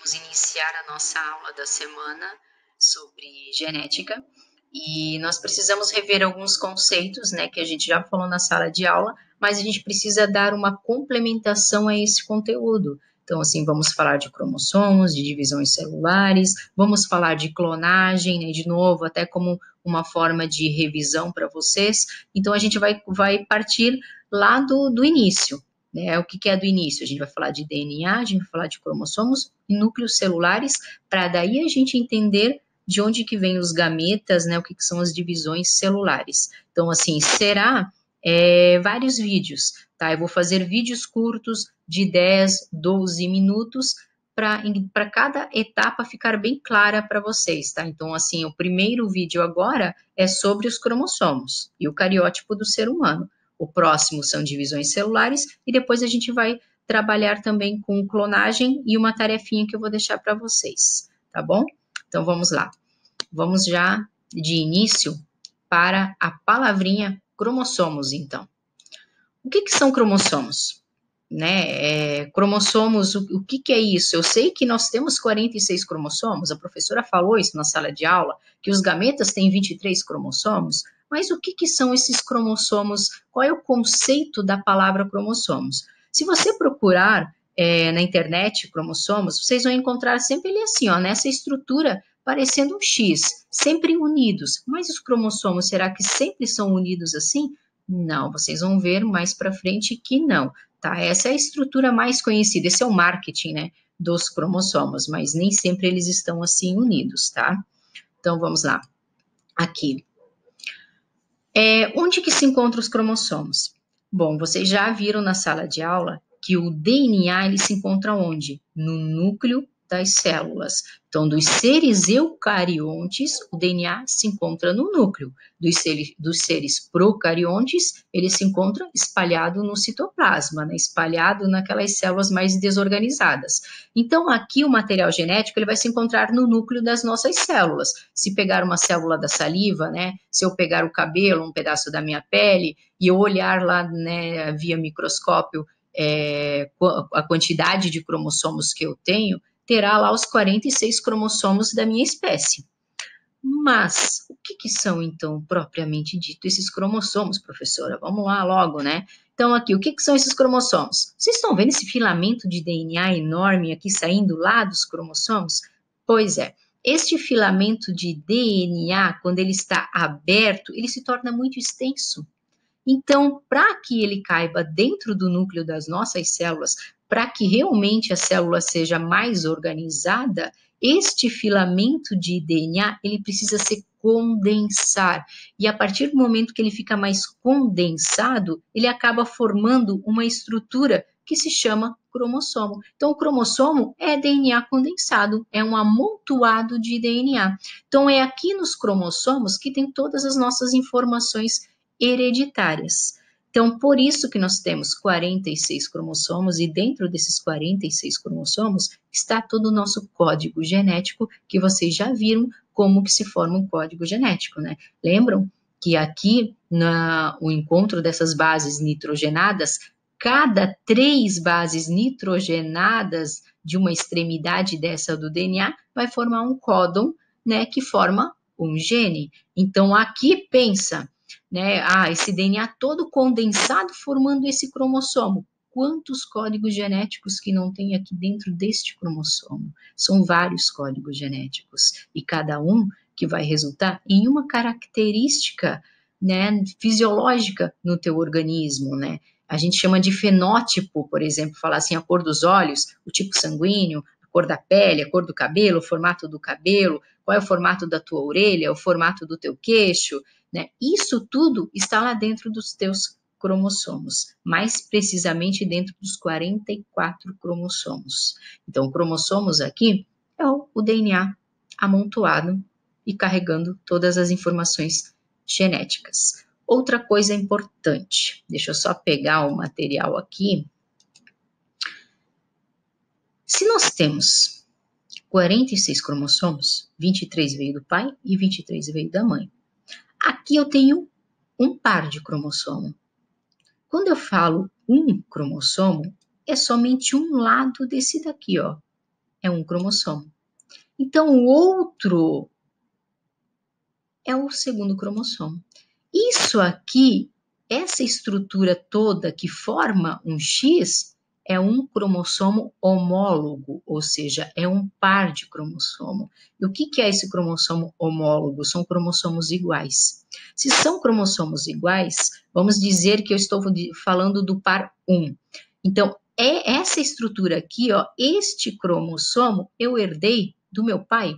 vamos iniciar a nossa aula da semana sobre genética e nós precisamos rever alguns conceitos, né, que a gente já falou na sala de aula, mas a gente precisa dar uma complementação a esse conteúdo. Então, assim, vamos falar de cromossomos, de divisões celulares, vamos falar de clonagem, né, de novo, até como uma forma de revisão para vocês. Então, a gente vai partir lá do início. Né, o que é do início? A gente vai falar de DNA, a gente vai falar de cromossomos e núcleos celulares, para daí a gente entender de onde que vem os gametas, né, o que são as divisões celulares. Então, assim, será vários vídeos, tá? Eu vou fazer vídeos curtos de 10, 12 minutos, para cada etapa ficar bem clara para vocês, tá? Então, assim, o primeiro vídeo agora é sobre os cromossomos e o cariótipo do ser humano. O próximo são divisões celulares e depois a gente vai trabalhar também com clonagem e uma tarefinha que eu vou deixar para vocês, tá bom? Então vamos lá. Vamos já de início para a palavrinha cromossomos, então. O que são cromossomos? Né? Cromossomos, o que é isso? Eu sei que nós temos 46 cromossomos, a professora falou isso na sala de aula, que os gametas têm 23 cromossomos, mas o que são esses cromossomos? Qual é o conceito da palavra cromossomos? Se você procurar na internet cromossomos, vocês vão encontrar sempre ele assim, ó, nessa estrutura parecendo um X, sempre unidos. Mas os cromossomos, será que sempre são unidos assim? Não, vocês vão ver mais para frente que não. Tá? Essa é a estrutura mais conhecida, esse é o marketing, né, dos cromossomos, mas nem sempre eles estão assim unidos, tá? Então, vamos lá. Aqui. Onde que se encontram os cromossomos? Bom, vocês já viram na sala de aula que o DNA, ele se encontra onde? No núcleo das células. Então, dos seres eucariontes, o DNA se encontra no núcleo. Dos seres procariontes, ele se encontra espalhado no citoplasma, né? Espalhado naquelas células mais desorganizadas. Então, aqui o material genético ele vai se encontrar no núcleo das nossas células. Se pegar uma célula da saliva, né? Se eu pegar o cabelo, um pedaço da minha pele, e eu olhar lá, né, via microscópio, a quantidade de cromossomos que eu tenho, terá lá os 46 cromossomos da minha espécie. Mas, o que são, então, propriamente dito, esses cromossomos, professora? Vamos lá logo, né? Então, aqui, o que são esses cromossomos? Vocês estão vendo esse filamento de DNA enorme aqui saindo lá dos cromossomos? Pois é. Este filamento de DNA, quando ele está aberto, ele se torna muito extenso. Então, para que ele caiba dentro do núcleo das nossas células, para que realmente a célula seja mais organizada, este filamento de DNA, ele precisa se condensar. E a partir do momento que ele fica mais condensado, ele acaba formando uma estrutura que se chama cromossomo. Então, o cromossomo é DNA condensado, é um amontoado de DNA. Então, é aqui nos cromossomos que tem todas as nossas informações hereditárias. Então, por isso que nós temos 46 cromossomos e dentro desses 46 cromossomos está todo o nosso código genético, que vocês já viram como que se forma um código genético, né? Lembram que aqui, o encontro dessas bases nitrogenadas, cada 3 bases nitrogenadas de uma extremidade dessa do DNA vai formar um códon, né, que forma um gene. Então, aqui pensa, né, esse DNA todo condensado formando esse cromossomo. Quantos códigos genéticos que não tem aqui dentro deste cromossomo? São vários códigos genéticos e cada um que vai resultar em uma característica, né, fisiológica no teu organismo, né? A gente chama de fenótipo, por exemplo, falar assim, a cor dos olhos, o tipo sanguíneo, a cor da pele, a cor do cabelo, o formato do cabelo, qual é o formato da tua orelha, o formato do teu queixo, né? Isso tudo está lá dentro dos teus cromossomos, mais precisamente dentro dos 44 cromossomos. Então, cromossomos aqui é o DNA amontoado e carregando todas as informações genéticas. Outra coisa importante, deixa eu só pegar o material aqui. Se nós temos 46 cromossomos, 23 veio do pai e 23 veio da mãe. Aqui eu tenho um par de cromossomo. Quando eu falo um cromossomo, é somente um lado desse daqui, ó. é um cromossomo. Então, o outro é o segundo cromossomo. Isso aqui, essa estrutura toda que forma um X, é um cromossomo homólogo, ou seja, é um par de cromossomo. E o que é esse cromossomo homólogo? São cromossomos iguais. Se são cromossomos iguais, vamos dizer que eu estou falando do par 1. Então, é essa estrutura aqui, ó, este cromossomo eu herdei do meu pai.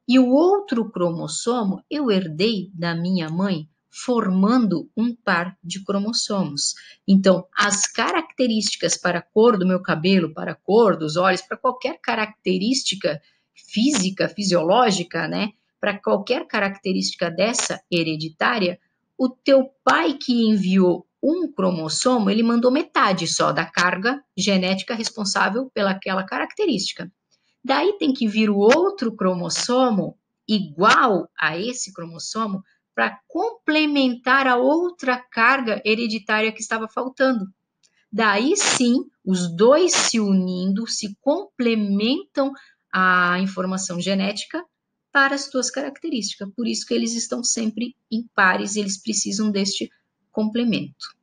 E o outro cromossomo eu herdei da minha mãe, formando um par de cromossomos. Então, as características para a cor do meu cabelo, para a cor dos olhos, para qualquer característica física, fisiológica, né? Para qualquer característica dessa hereditária, o teu pai que enviou um cromossomo, ele mandou metade só da carga genética responsável pelaquela característica. Daí tem que vir o outro cromossomo igual a esse cromossomo para complementar a outra carga hereditária que estava faltando. Daí sim, os dois se unindo, se complementam a informação genética para as suas características. Por isso que eles estão sempre em pares, eles precisam deste complemento.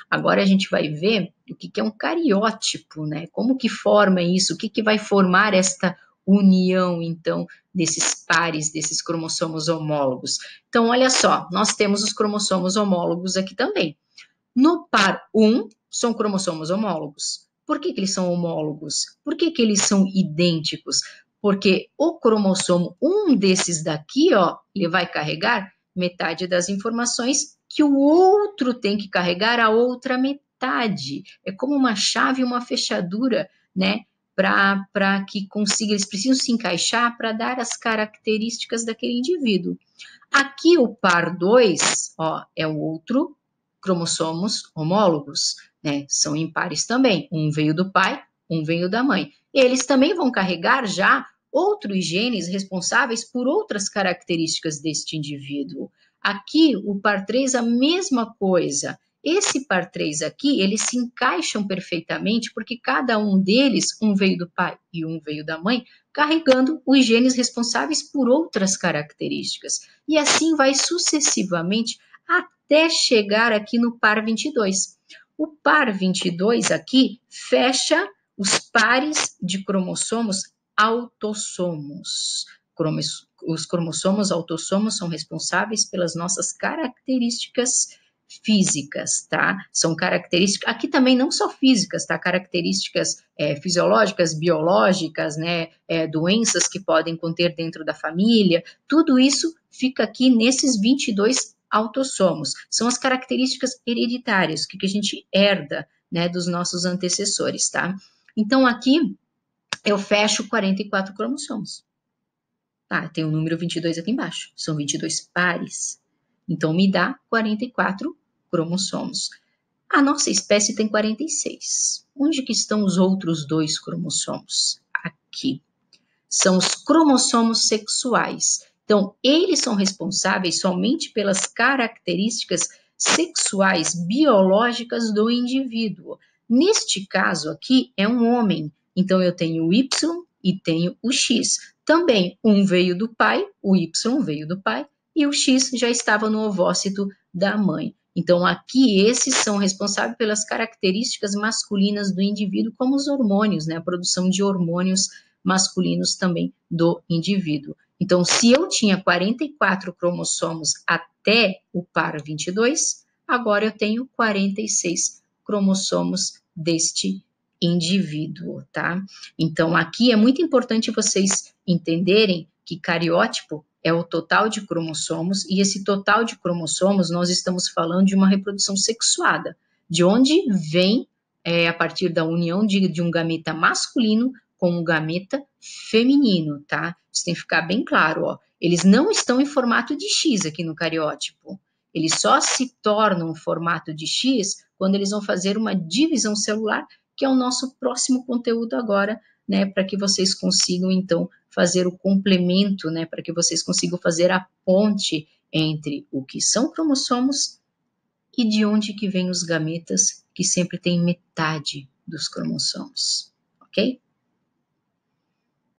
Agora a gente vai ver o que é um cariótipo, né? Como que forma isso? O que vai formar esta união, então, desses pares, desses cromossomos homólogos? Então, olha só, nós temos os cromossomos homólogos aqui também. No par 1, são cromossomos homólogos. Por que eles são homólogos? Por que eles são idênticos? Porque o cromossomo 1 desses daqui, ó, ele vai carregar metade das informações que o outro tem que carregar a outra metade. É como uma chave e uma fechadura, né? Para que consiga, eles precisam se encaixar para dar as características daquele indivíduo. Aqui o par 2, ó, é o outro cromossomos homólogos, né? São impares também. Um veio do pai, um veio da mãe. Eles também vão carregar já outros genes responsáveis por outras características deste indivíduo. Aqui, o par 3, a mesma coisa. Esse par 3 aqui, eles se encaixam perfeitamente porque cada um deles, um veio do pai e um veio da mãe, carregando os genes responsáveis por outras características. E assim vai sucessivamente até chegar aqui no par 22. O par 22 aqui fecha os pares de cromossomos autossomos. Os cromossomos autossomos são responsáveis pelas nossas características físicas, tá? São características, aqui também não só físicas, tá? Características fisiológicas, biológicas, né? Doenças que podem conter dentro da família, tudo isso fica aqui nesses 22 autossomos. São as características hereditárias, que a gente herda, né, dos nossos antecessores, tá? Então, aqui eu fecho 44 cromossomos. Tá, tem o número 22 aqui embaixo. São 22 pares. Então, me dá 44 cromossomos. A nossa espécie tem 46. Onde que estão os outros dois cromossomos? Aqui. São os cromossomos sexuais. Então, eles são responsáveis somente pelas características sexuais biológicas do indivíduo. Neste caso aqui, é um homem. Então, eu tenho o Y e tenho o X. Também, um veio do pai, o Y veio do pai, e o X já estava no ovócito da mãe. Então, aqui, esses são responsáveis pelas características masculinas do indivíduo, como os hormônios, né? A produção de hormônios masculinos também do indivíduo. Então, se eu tinha 44 cromossomos até o par 22, agora eu tenho 46 cromossomos deste indivíduo, tá? Então, aqui é muito importante vocês entenderem que cariótipo é o total de cromossomos, e esse total de cromossomos, nós estamos falando de uma reprodução sexuada, de onde vem, a partir da união de um gameta masculino com um gameta feminino, tá? Isso tem que ficar bem claro, ó. Eles não estão em formato de X aqui no cariótipo. Eles só se tornam formato de X quando eles vão fazer uma divisão celular, que é o nosso próximo conteúdo agora, né? Para que vocês consigam, então, fazer o complemento, né? Para que vocês consigam fazer a ponte entre o que são cromossomos e de onde que vêm os gametas, que sempre tem metade dos cromossomos, ok?